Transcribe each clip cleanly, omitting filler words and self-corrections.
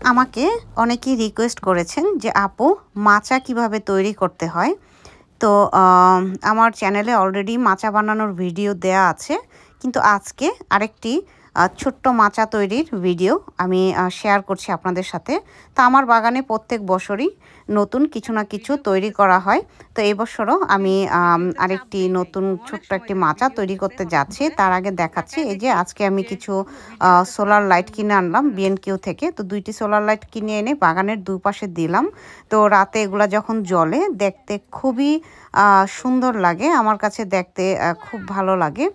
আমাকে অনেকেই রিকোয়েস্ট করেছেন যে আপু মাচা কিভাবে তৈরি করতে হয়। তো আমার চ্যানেলে অলরেডি মাচা বানানোর ভিডিও দেয়া আছে, কিন্তু আজকে আরেকটি ছোট্ট মাচা তৈরির ভিডিও আমি শেয়ার করছি আপনাদের সাথে। তো আমার বাগানে প্রত্যেক বছরই নতুন কিছু না কিছু তৈরি করা হয়। তো এবছরও আমি আরেকটি নতুন ছোট্ট একটি মাচা তৈরি করতে যাচ্ছি। তার আগে দেখাচ্ছি, এই যে আজকে আমি কিছু সোলার লাইট কিনে আনলাম বিএনকিউ থেকে। তো 2টি সোলার লাইট কিনে এনে বাগানের দুপাশে দিলাম। তো রাতে এগুলা যখন জ্বলে দেখতে খুবই সুন্দর লাগে, আমার কাছে দেখতে খুব ভালো লাগে।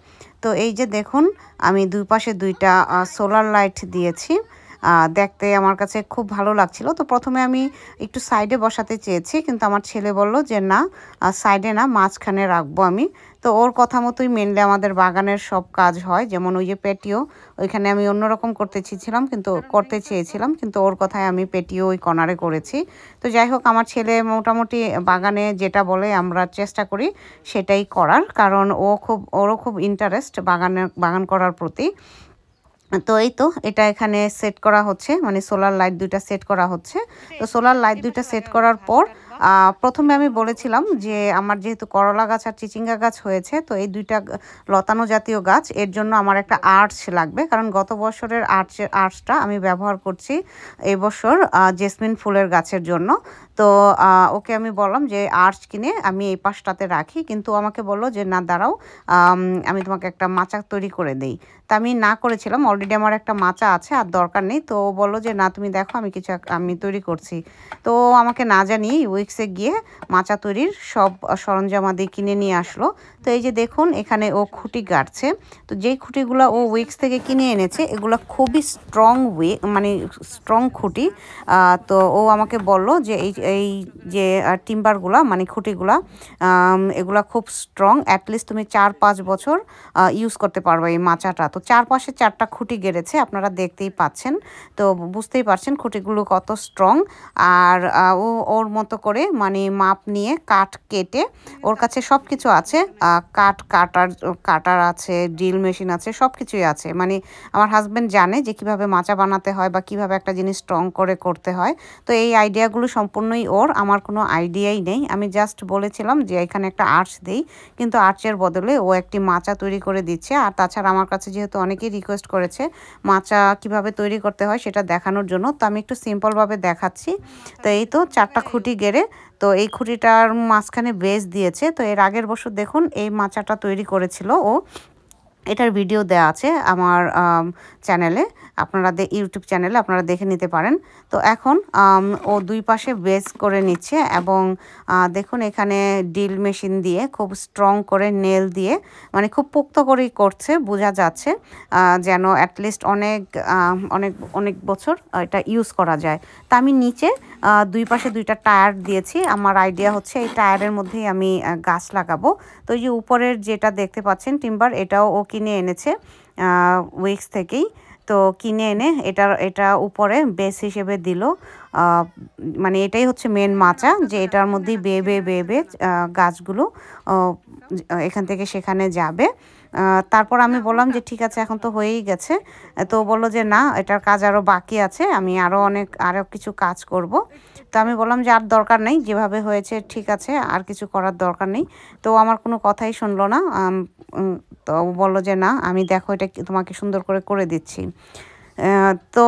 তো এই যে দেখুন, আমি দুই পাশে 2টা সোলার লাইট দিয়েছি। দেখতে আমার কাছে খুব ভালো লাগছিল। তো প্রথমে আমি একটু সাইডে বসাতে চেয়েছি, কিন্তু আমার ছেলে বলল যে না, সাইডে না, মাঝখানে রাখবো আমি। তো ওর কথা মতোই মেনলি আমাদের বাগানের সব কাজ হয়। যেমন ওই যে পেটিও, ওইখানে আমি অন্যরকম করতে চেয়েছিলাম, কিন্তু ওর কথায় আমি পেটিও ওই কর্নারে করেছি। তো যাই হোক, আমার ছেলে মোটামুটি বাগানে যেটা বলে আমরা চেষ্টা করি সেটাই করার, কারণ ওরও খুব ইন্টারেস্ট বাগান করার প্রতি। তো এই তো এটা এখানে সেট করা হচ্ছে, মানে সোলার লাইট 2টা সেট করা হচ্ছে। তো সোলার লাইট 2টা সেট করার পর প্রথমে আমি বলেছিলাম যে আমার যেহেতু করলা গাছ আর চিচিঙ্গা গাছ হয়েছে, তো এই 2টা লতানো জাতীয় গাছ, এর জন্য আমার একটা আর্চ লাগবে, কারণ গত বছরের আর্চটা আমি ব্যবহার করছি এবছর জেসমিন ফুলের গাছের জন্য। তো ওকে আমি বললাম যে আর্চ কিনে আমি এই পাশটাতে রাখি, কিন্তু আমাকে বললো যে না দাঁড়াও, আমি তোমাকে একটা মাচা তৈরি করে দেই। তা আমি না করেছিলাম, অলরেডি আমার একটা মাচা আছে আর দরকার নেই। তো ও বললো যে না তুমি দেখো, আমি তৈরি করছি। তো ও আমাকে না জানিয়ে উইক্সে গিয়ে মাচা তৈরির সব সরঞ্জামাদি কিনে নিয়ে আসলো। তো এই যে দেখুন, এখানে ও খুঁটি গাড়ছে। তো যেই খুঁটিগুলো ও উইক্স থেকে কিনে এনেছে, এগুলো খুবই মানে স্ট্রং খুঁটি। তো ও আমাকে বলল যে এই যে টিম্বারগুলা, মানে খুঁটিগুলা, এগুলা খুব স্ট্রং, অ্যাটলিস্ট তুমি 4-5 বছর ইউজ করতে পারবে এই মাচাটা। তো চারপাশে 4টা খুঁটি গেড়েছে, আপনারা দেখতেই পাচ্ছেন। তো বুঝতেই পারছেন খুঁটিগুলো কত স্ট্রং। আর ওর মতো করে মানে মাপ নিয়ে কাঠ কেটে, ওর কাছে সব কিছু আছে, কাটার আছে, ড্রিল মেশিন আছে, সব কিছুই আছে। মানে আমার হাজব্যান্ড জানে যে কিভাবে মাচা বানাতে হয় বা কিভাবে একটা জিনিস স্ট্রং করে করতে হয়। তো এই আইডিয়াগুলো সম্পূর্ণই ওর, আমার কোনো আইডিয়াই নেই। আমি জাস্ট বলেছিলাম যে এখানে একটা আর্চ দেই, কিন্তু আর্চের বদলে ও একটি মাচা তৈরি করে দিচ্ছে। আর তাছাড়া আমার কাছে যেহেতু অনেকেই রিকোয়েস্ট করেছে মাচা কিভাবে তৈরি করতে হয় সেটা দেখানোর জন্য, তো আমি একটু সিম্পলভাবে দেখাচ্ছি। তো এই তো 4টা খুঁটি গেড়ে, তো এই খুঁটিটার মাঝখানে বেস দিয়েছে। তো এর আগের বছর দেখুন এই মাচাটা তৈরি করেছিল ও, এটার ভিডিও দেওয়া আছে আমার চ্যানেলে, ইউটিউব চ্যানেলে আপনারা দেখে নিতে পারেন। তো এখন ও 2 পাশে বেস করে নিচ্ছে, এবং দেখুন এখানে ড্রিল মেশিন দিয়ে খুব স্ট্রং করে নেল দিয়ে, মানে খুব পোক্ত করেই করছে, বোঝা যাচ্ছে যেন অ্যাটলিস্ট অনেক অনেক বছর এটা ইউজ করা যায়। তা আমি নিচে 2 পাশে 2টা টায়ার দিয়েছি। আমার আইডিয়া হচ্ছে এই টায়ারের মধ্যেই আমি গাছ লাগাবো। তো এই যে উপরের যেটা দেখতে পাচ্ছেন টিম্বার, এটাও ও কিনে এনেছে উইক্স থেকেই। তো কিনে এনে এটা উপরে বেস হিসেবে দিল। মানে এটাই হচ্ছে মেন মাচা, যে এটার মধ্যেই বেয়ে বেয়ে গাছগুলো এখান থেকে সেখানে যাবে। তারপর আমি বললাম যে ঠিক আছে, এখন তো হয়েই গেছে। তো বললো যে না, এটার কাজ আরও বাকি আছে, আমি আরও কিছু কাজ করব। তো আমি বললাম যে আর দরকার নেই, যেভাবে হয়েছে ঠিক আছে, আর কিছু করার দরকার নেই। তো আমার কোনো কথাই শুনলো না। তো বললো যে না, আমি দেখো এটা তোমাকে সুন্দর করে দিচ্ছি। তো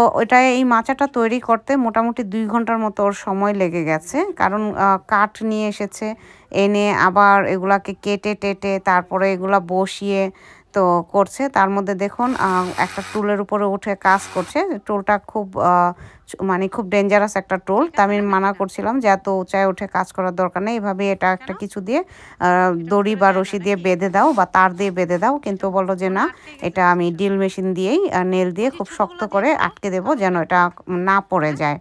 এই মাচাটা তৈরি করতে মোটামুটি 2 ঘন্টার মতো ওর সময় লেগে গেছে, কারণ কাঠ নিয়ে এসেছে, এনে আবার এগুলাকে কেটে টেটে তারপরে এগুলা বসিয়ে তো করছে। তার মধ্যে দেখুন একটা টুলের উপরে উঠে কাজ করছে। টুলটা মানে খুব ডেঞ্জারাস একটা টুল। তা আমি মানা করছিলাম যে এত উঁচায় উঠে কাজ করার দরকার নেই, এভাবে এটা একটা কিছু দিয়ে দড়ি বা রশি দিয়ে বেঁধে দাও বা তার দিয়ে বেঁধে দাও। কিন্তু বললো যে না, এটা আমি ড্রিল মেশিন দিয়েই নেল দিয়ে খুব শক্ত করে আটকে দেবো, যেন এটা না পড়ে যায়,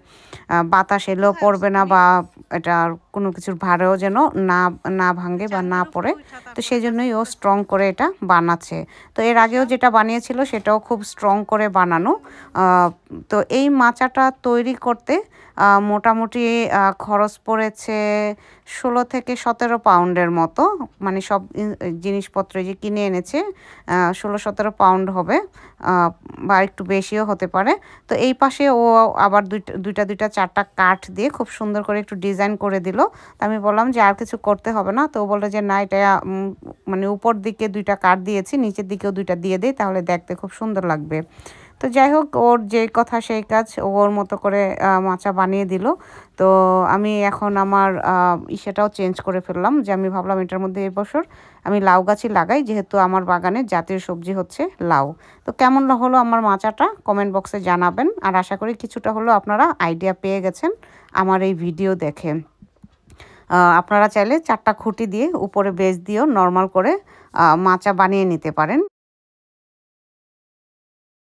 বাতাস এলেও পড়বে না, বা এটা কোনো কিছুর ভারেও যেন না ভাঙে বা না পড়ে। তো সেই জন্যই ও স্ট্রং করে এটা বানাচ্ছে। তো এর আগেও যেটা বানিয়েছিল সেটাও খুব স্ট্রং করে বানানো, তো এই মাচাটা তৈরি করতে মোটামুটি খরচ পড়েছে 16 থেকে 17 পাউন্ডের মতো, মানে সব জিনিসপত্র যে কিনে এনেছে 16-17 পাউন্ড হবে, বা একটু বেশিও হতে পারে। তো এই পাশে ও আবার দুইটা চারটা কাঠ দিয়ে খুব সুন্দর করে একটু ডিজাইন করে দিল। তো আমি বললাম যে আর কিছু করতে হবে না, তো ও বললো যে না, এটা মানে উপর দিকে 2টা কাঠ দিয়েছি, নিচের দিকেও 2টা দিয়ে দেই, তাহলে দেখতে খুব সুন্দর লাগবে। তো যাই হোক, ওর যে কথা সেই কাজ, ওর মতো করে মাচা বানিয়ে দিল। তো আমি এখন আমার সেটাও চেঞ্জ করে ফেললাম, যে আমি ভাবলাম এটার মধ্যে এবছর আমি লাউ গাছই লাগাই, যেহেতু আমার বাগানের জাতীয় সবজি হচ্ছে লাউ। তো কেমন হলো আমার মাচাটা কমেন্ট বক্সে জানাবেন, আর আশা করি কিছুটা হলেও আপনারা আইডিয়া পেয়ে গেছেন আমার এই ভিডিও দেখে। আপনারা চাইলে 4টা খুঁটি দিয়ে উপরে বেস দিয়েও নর্মাল করে মাচা বানিয়ে নিতে পারেন।